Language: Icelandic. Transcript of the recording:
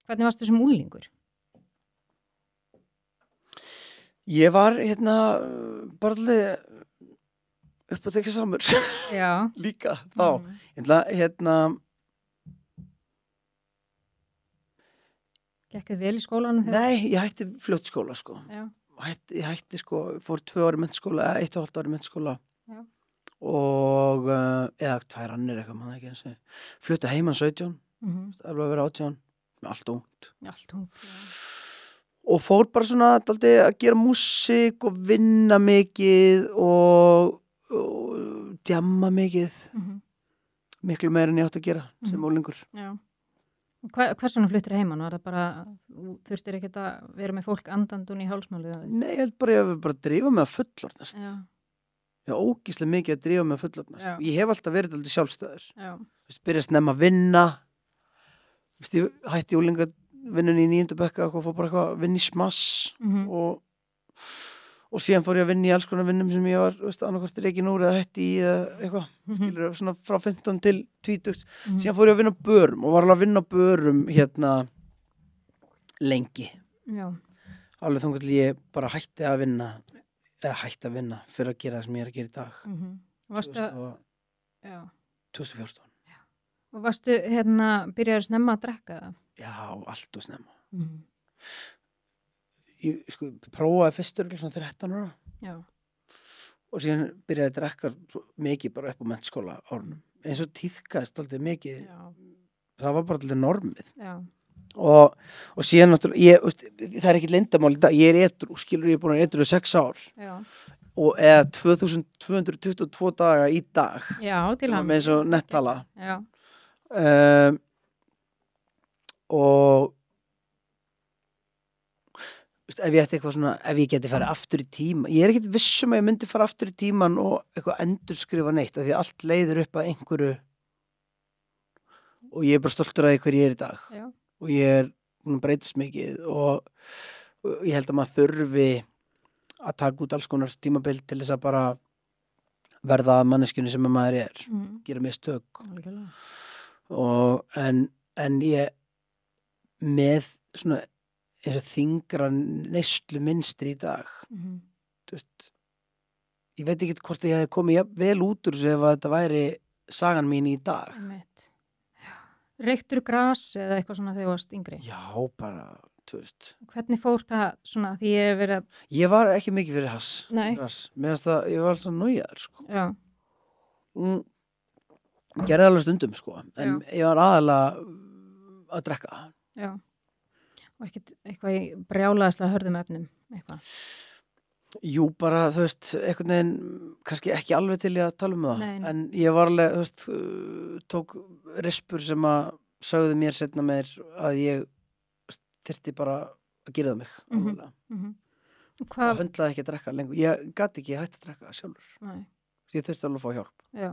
Hvernig varstu sem unglingur? Ég var bara alveg uppátekjasamur Já. líka þá. Gekk þér vel í skólanum? Nei, ég hætti fljótt skóla sko. Já. Ég hætti sko, fór 2 ári menntaskóla, 1,5 ári menntaskóla Já. og eða 2 annir eitthvað, maður ekki eins og flutta heiman 17, alveg að vera 18, með allt ungt. Allt ungt, já. Og fór bara svona dálítið að gera músík og vinna mikið og djamma mikið. Miklu meira en ég átti að gera sem unglingur. Já. Hvers vegna fluttir heiman? Var það bara, þurftir ekkert að vera með fólk andandun í hálsmáli? Nei, ég held bara ég hef bara drífa mig að fullorðnast. Já. Ég hef ógeðslega mikið að drífa mig að fullorðnast. Já. Ég hef alltaf verið dálítið sjálfstæður. Já. Byrja snemma að vinna. Ég hætti úlingavinnunni í 9. bekka og fór bara eitthvað að vinna í smass og síðan fór ég að vinna í alls konar vinnum sem ég var, annarkvort reikin úr eða hætti í eitthvað, skilur, svona frá 15 til 20. Síðan fór ég að vinna á börum og var alveg að vinna á börum lengi. Já. Alveg þangað til ég bara hætti að vinna fyrir að gera það sem ég er að gera í dag. Varstu 2014. Já. Og varstu byrjaður snemma að drekka það? Já, allt og snemma. Ég prófaði fyrstur svona 13 ára. Já. Og síðan byrjaði að drekka mikið bara upp á menntaskóla árunum. Eins og tíðkaðist alltaf mikið. Já. Það var bara alltaf normið. Já. Og síðan náttúrulega, það er ekkert leyndarmál í dag, ég er edrú, skilur, ég er búin að edrú 6 ár. Já. Og eða 2222 daga í dag. Já, til hann. Með eins og nettala. Já. Og ef ég ætti eitthvað svona, ef ég geti farið aftur í tíma, ég er ekkert vissum að ég myndi fara aftur í tíman og eitthvað endurskrifa neitt, af því allt leiðir upp að einhverju og ég er bara stoltur af því hver ég er í dag. Já. Og ég er breytist mikið og ég held að maður þurfi að taka út alls konar tímabil til þess að bara verða að manneskjunni sem maður er, gera mistök. Og en ég með svona eins og þyngra neyslu mynstri í dag. Þú veist, ég veit ekki hvort ég hefði komið vel út úr þessu ef þetta væri sagan mín í dag. Reyktur gras eða eitthvað svona þegar þú varst yngri? Já, bara, þú veist. Hvernig fór það svona því ég hef verið að... Ég var ekki mikið fyrir gras. Mér finnst það, ég var svona nájaður, sko. Já. Gerði alveg stundum, sko. En ég var aðalega að drekka. Já. Og eitthvað í brjálaðislega hörðum efnum, eitthvað? Jú, bara, þú veist, einhvern veginn, kannski ekki alveg til ég að tala um það. Nei. En ég var alveg, þú veist, tók rispur sem að sagði mér seinna meir að ég þyrfti bara að gera það mig. Og höndlaði ekki að drekka lengur. Ég gat ekki hægt að drekka sjálfur. Nei. Ég þurfti alveg að fá hjálp. Já.